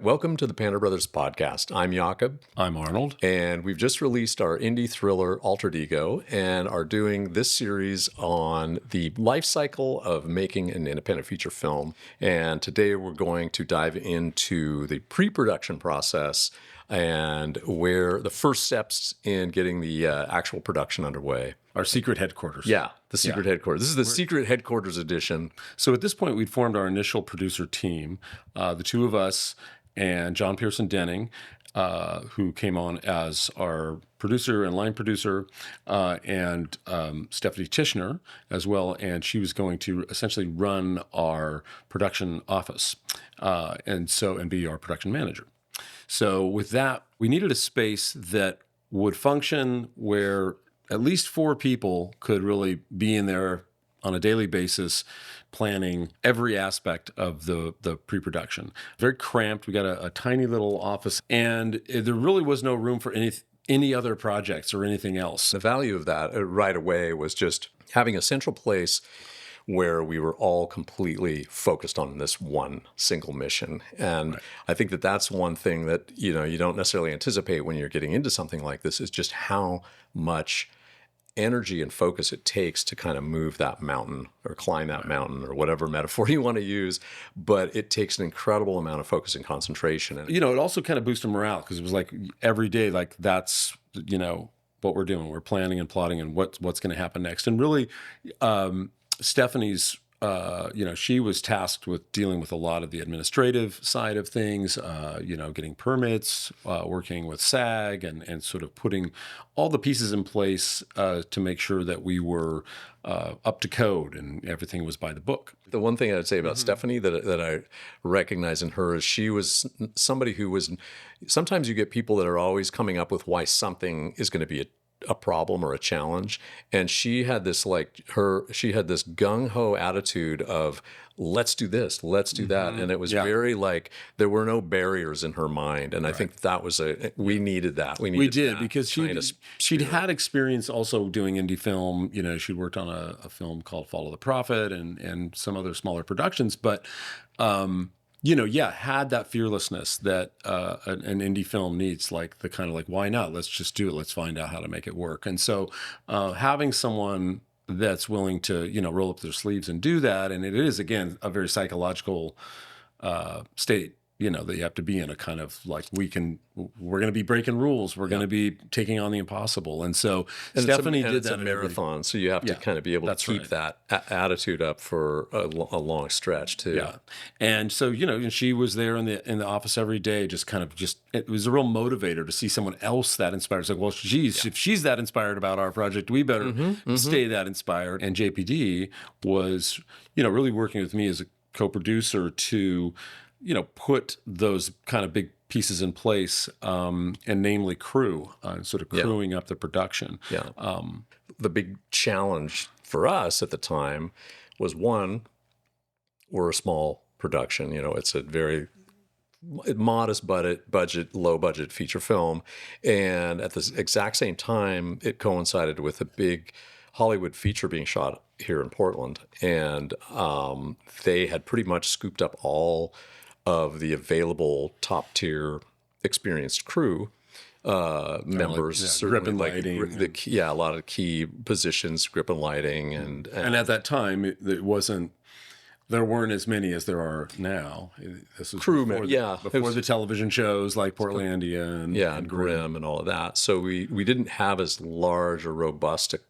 Welcome to the Panter Brothers podcast. I'm Jakob. I'm Arnold. And we've just released our indie thriller Altered Ego and are doing this series on the life cycle of making an independent feature film. And today we're going to dive into the pre-production process and where the first steps in getting the actual production underway. Our secret headquarters. Yeah, the secret headquarters. This is the secret headquarters edition. So at this point, we'd formed our initial producer team, the two of us and John Pearson Denning, who came on as our producer and line producer, and Stephanie Tishner as well. And she was going to essentially run our production office and be our production manager. So with that, we needed a space that would function where at least 4 people could really be in there on a daily basis, planning every aspect of the pre-production. Very cramped. We got a tiny little office, and there really was no room for any other projects or anything else. The value of that right away was just having a central place where we were all completely focused on this one single mission. And right. I think that that's one thing that, you don't necessarily anticipate when you're getting into something like this, is just how much energy and focus it takes to kind of move that mountain or climb that mountain or whatever metaphor you want to use. But it takes an incredible amount of focus and concentration. And it also kind of boosted morale, because it was like every day, like that's, what we're doing. We're planning and plotting and what's going to happen next. And really, Stephanie's, she was tasked with dealing with a lot of the administrative side of things, getting permits, working with SAG and sort of putting all the pieces in place to make sure that we were up to code and everything was by the book. The one thing I would say about Stephanie that I recognize in her is she was somebody who was, sometimes you get people that are always coming up with why something is going to be a problem or a challenge. And she had this gung-ho attitude of, let's do this, let's do that. And it was very like, there were no barriers in her mind. And I think that was we needed that. We did, because she'd had experience also doing indie film. She'd worked on a film called Follow the Prophet and some other smaller productions, but had that fearlessness that an indie film needs, like the kind of like, why not? Let's just do it. Let's find out how to make it work. And so having someone that's willing to, roll up their sleeves and do that, and it is, again, a very psychological state, that you have to be in, a kind of like, we're going to be breaking rules. We're going to be taking on the impossible. And so Stephanie did that. It's a marathon, so you have to kind of be able to keep that attitude up for a long stretch too. Yeah. And so, and she was there in the office every day, it was a real motivator to see someone else that inspired. It's like, well, geez, if she's that inspired about our project, we better stay that inspired. And JPD was, really working with me as a co-producer to, put those kind of big pieces in place, and namely crew, sort of crewing up the production. Yeah. The big challenge for us at the time was, one, we're a small production. It's a very modest budget, low budget feature film. And at the exact same time, it coincided with a big Hollywood feature being shot here in Portland. And they had pretty much scooped up all of the available top-tier experienced crew members, grip and lighting, a lot of key positions, grip and lighting, and at that time there weren't as many as there are now. This was crewmen, before the television shows like Portlandia and Grimm and all of that. So we didn't have as large or robust a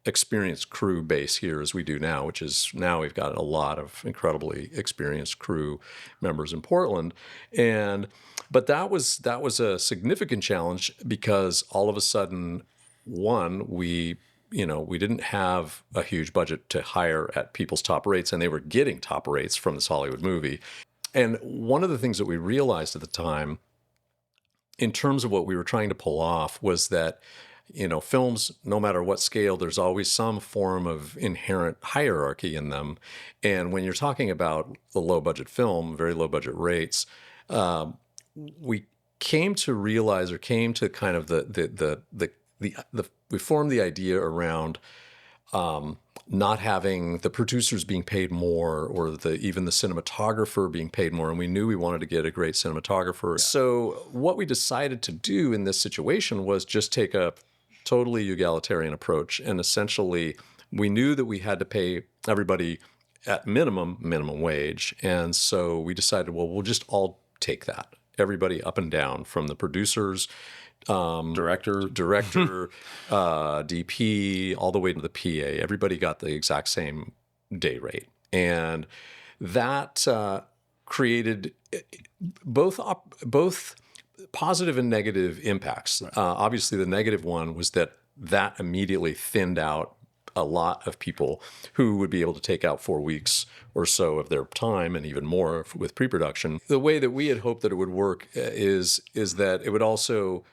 experienced crew base here as we do now, which is now we've got a lot of incredibly experienced crew members in Portland. But that was a significant challenge, because all of a sudden, one, we didn't have a huge budget to hire at people's top rates, and they were getting top rates from this Hollywood movie. And one of the things that we realized at the time, in terms of what we were trying to pull off, was that films, no matter what scale, there's always some form of inherent hierarchy in them. And when you're talking about a low-budget film, very low-budget rates, we came to realize, or came to kind of we formed the idea around not having the producers being paid more, or even the cinematographer being paid more, and we knew we wanted to get a great cinematographer. So what we decided to do in this situation was just take a totally egalitarian approach, and essentially we knew that we had to pay everybody at minimum wage, and so we decided, well, we'll just all take that, everybody up and down, from the producers, Director, DP, all the way to the PA. Everybody got the exact same day rate, and that created both positive and negative impacts. Obviously, the negative one was that immediately thinned out a lot of people who would be able to take out 4 weeks or so of their time, and even more with pre-production. The way that we had hoped that it would work is that it would also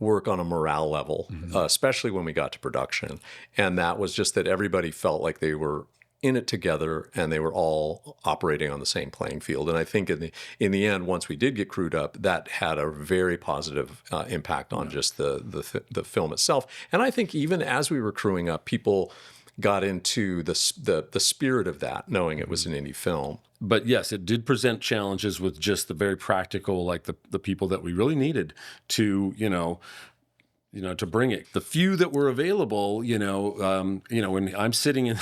work on a morale level, especially when we got to production. And that was just that everybody felt like they were in it together and they were all operating on the same playing field. And I think in the end, once we did get crewed up, that had a very positive impact on just the film itself. And I think even as we were crewing up, people got into the spirit of that, knowing it was an indie film. But yes, it did present challenges with just the very practical, like the people that we really needed to, to bring it. The few that were available, when I'm sitting in,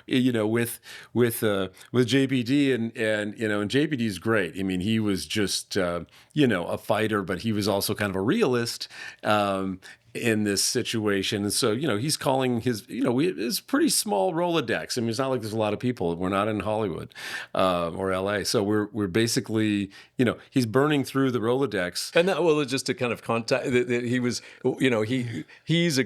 with JPD and JPD's great. I mean, he was just, a fighter, but he was also kind of a realist. In this situation. And so, he's calling his pretty small Rolodex. I mean, it's not like there's a lot of people. We're not in Hollywood or LA. So we're basically, he's burning through the Rolodex. And that, well, just to kind of contact, he was, he's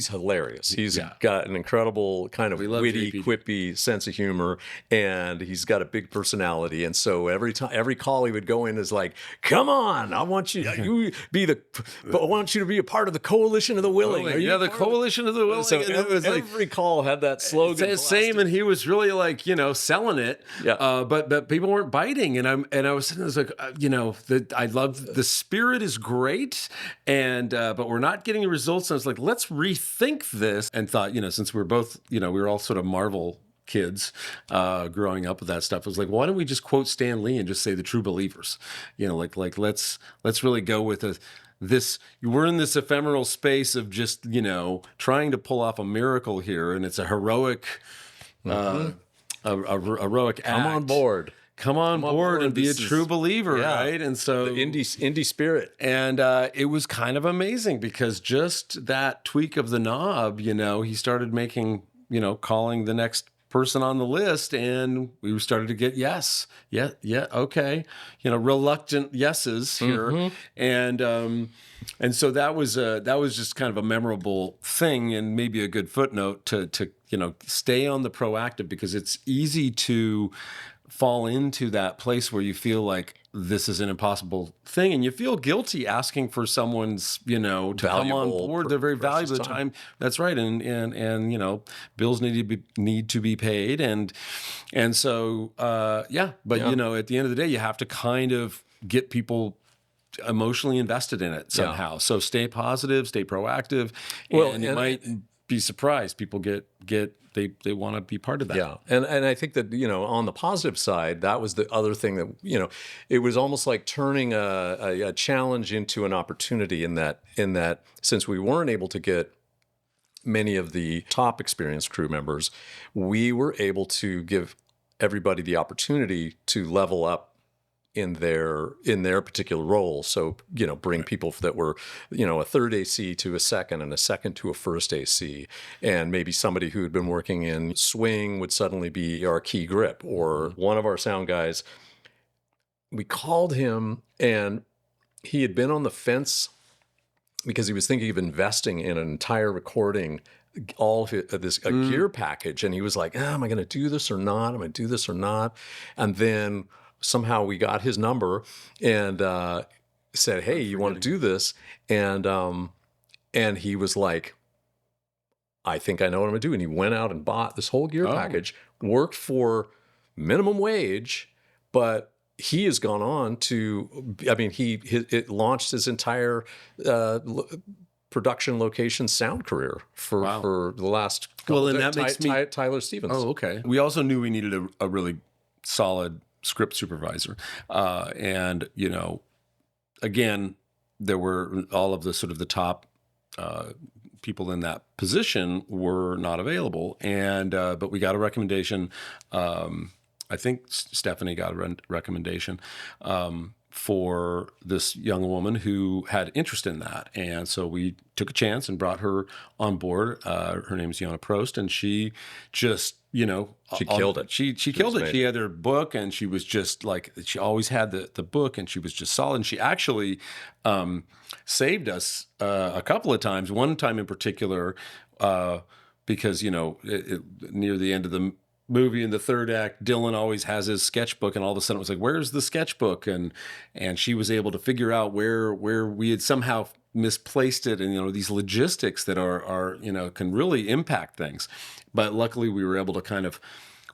hilarious. He's got an incredible kind of witty, quippy sense of humor, and he's got a big personality. And so every call he would go in is like, come on, I want you to be a part of the Coalition of the Willing. The Coalition of the Willing. So it was every call had that slogan. Same, and he was really like, selling it. Yeah. But people weren't biting, and I was sitting there like, I love the spirit is great, and but we're not getting the results. And I was like, let's rethink this, and thought, since we're both, we were all sort of Marvel kids growing up with that stuff, I was like, why don't we just quote Stan Lee and just say the true believers? Let's really go with we're in this ephemeral space of just, trying to pull off a miracle here. And it's a heroic, heroic act. Come on board and be a true believer, right? And so the indie spirit. And it was kind of amazing because just that tweak of the knob, he started making, calling the next person on the list, and we started to get okay, reluctant yeses here, and so that was just kind of a memorable thing, and maybe a good footnote to stay on the proactive, because it's easy to fall into that place where you feel like this is an impossible thing, and you feel guilty asking for someone's, to come on board. They're very valuable time. That's right, and bills need to be paid, and so But at the end of the day, you have to kind of get people emotionally invested in it somehow. Yeah. So stay positive, stay proactive, and you might be surprised. People they want to be part of that. Yeah. And I think that, on the positive side, that was the other thing that, it was almost like turning a challenge into an opportunity in that since we weren't able to get many of the top experienced crew members, we were able to give everybody the opportunity to level up in their particular role. So, bring people that were, a third AC to a second, and a second to a first AC. And maybe somebody who had been working in swing would suddenly be our key grip. Or one of our sound guys, we called him, and he had been on the fence because he was thinking of investing in an entire recording, all of this gear package. And he was like, am I going to do this or not? Am I going to do this or not? And then somehow we got his number and said, hey, you want to do this? And he was like, I think I know what I'm going to do. And he went out and bought this whole gear package, worked for minimum wage, but he has gone on to, it launched his entire production location sound career for the last Well, and that makes me Tyler Stevens. Oh, okay. We also knew we needed a really solid script supervisor. And, again, there were all of the sort of the top people in that position were not available. And, but we got a recommendation. I think Stephanie got a recommendation for this young woman who had interest in that. And so we took a chance and brought her on board. Her name is Yona Prost, and she just, she killed it. She killed it. She had her book, and she was just like, she always had the book, and she was just solid. And she actually saved us a couple of times. One time in particular, because, near the end of the movie in the third act, Dylan always has his sketchbook, and all of a sudden it was like, where's the sketchbook? And she was able to figure out where we had somehow misplaced it, and these logistics that are can really impact things. But luckily we were able to kind of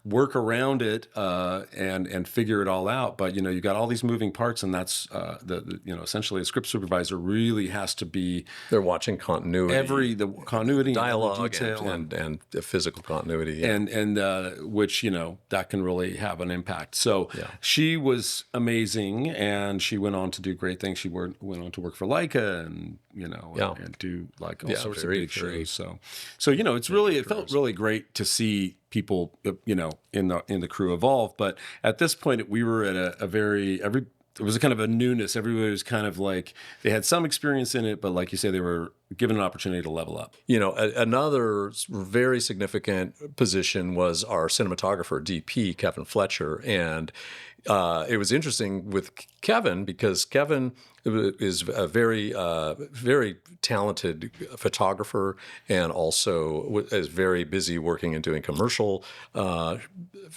work around it and figure it all out. But you got all these moving parts, and that's essentially a script supervisor really has to be, they're watching continuity, the continuity, dialogue, and the detail, and the physical continuity, yeah. and which that can really have an impact. So she was amazing, and she went on to do great things. She went on to work for Leica, and and do like all sorts of big shows. So it's really, it felt really great to see people, in the crew evolve. But at this point, we were at it was a kind of a newness. Everybody was kind of like, they had some experience in it, but like you say, they were given an opportunity to level up. Another very significant position was our cinematographer, DP, Kevin Fletcher. And it was interesting with Kevin because Kevin is a very, very talented photographer, and also is very busy working and doing commercial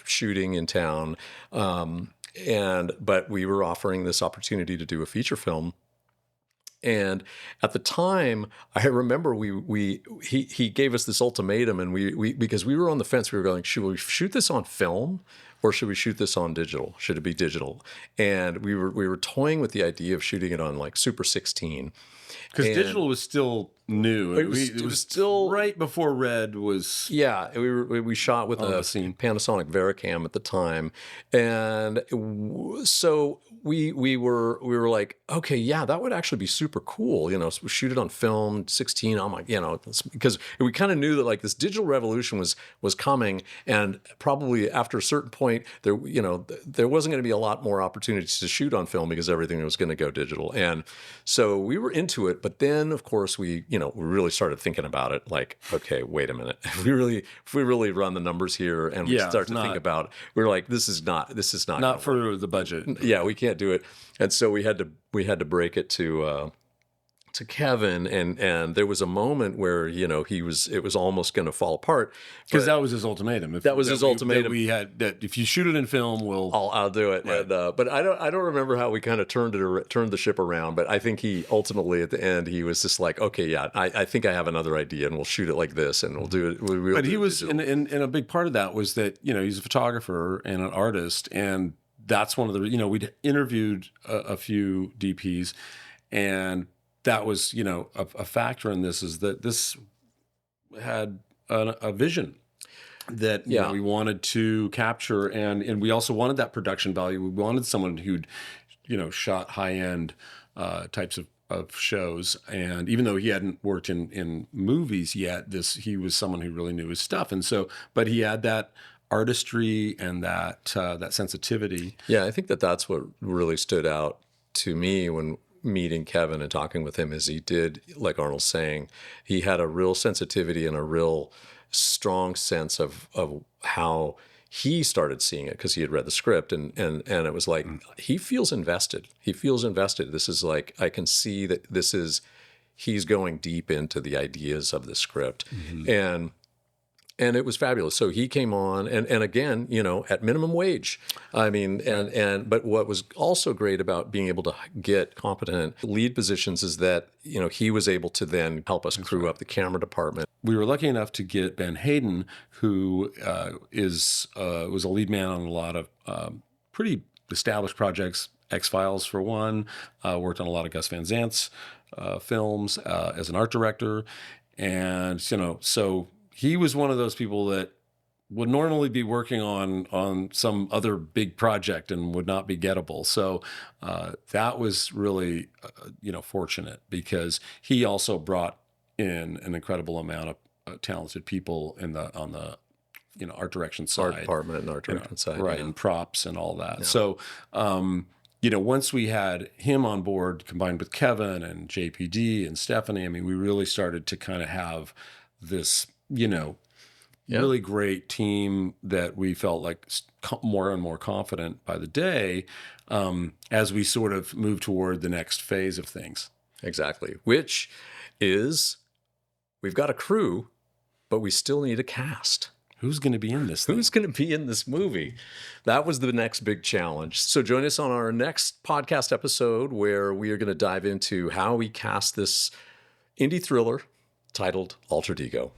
shooting in town. But we were offering this opportunity to do a feature film. And at the time, I remember he gave us this ultimatum, and we because we were on the fence, we were going, should we shoot this on film or should we shoot this on digital? Should it be digital? And we were toying with the idea of shooting it on like Super 16. Because digital was still new. It was still right before Red was. Yeah, we shot with a Panasonic VariCam at the time, and so we were like, okay, yeah, that would actually be super cool. So shoot it on film 16. Oh my, because we kind of knew that like this digital revolution was coming, and probably after a certain point there wasn't going to be a lot more opportunities to shoot on film because everything was going to go digital, and so we were into it. But then, of course, we really started thinking about it. Like, okay, wait a minute. If we really run the numbers here, and we start to think about, we're like, this is not for the budget. Yeah, we can't do it. And so we had to break it to Kevin, and there was a moment where it was almost going to fall apart because that was his ultimatum. His ultimatum. We had that if you shoot it in film, I'll do it. Right. And, but I don't remember how we kind of turned the ship around. But I think he ultimately at the end he was just like, okay, yeah, I think I have another idea, and we'll shoot it like this, and we'll do it. But he was, and a big part of that was that he's a photographer and an artist, and that's one of the we'd interviewed a few DPs, and that was, a factor in this, is that this had a vision that we wanted to capture, and we also wanted that production value. We wanted someone who'd, shot high-end types of shows, and even though he hadn't worked in movies yet, he was someone who really knew his stuff, and so, but he had that artistry and that sensitivity. Yeah, I think that's what really stood out to me when meeting Kevin and talking with him, is he did, like Arnold's saying, he had a real sensitivity and a real strong sense of how he started seeing it, because he had read the script, and it was like, he feels invested. This is like, I can see that he's going deep into the ideas of the script. Mm-hmm. And it was fabulous. So he came on, and again, at minimum wage. I mean, but what was also great about being able to get competent lead positions is that, he was able to then help us crew up the camera department. We were lucky enough to get Ben Hayden, who was a lead man on a lot of pretty established projects. X-Files for one, worked on a lot of Gus Van Sant's films as an art director. And, so he was one of those people that would normally be working on some other big project and would not be gettable. So that was really, fortunate, because he also brought in an incredible amount of talented people on the art direction side, art department and art direction side, right, and props and all that. So, once we had him on board, combined with Kevin and JPD and Stephanie, I mean, we really started to kind of have this, really great team that we felt like more and more confident by the day as we sort of move toward the next phase of things. Exactly. Which is, we've got a crew, but we still need a cast. Who's going to be in this thing? Who's going to be in this movie? That was the next big challenge. So join us on our next podcast episode, where we are going to dive into how we cast this indie thriller titled Altered Ego.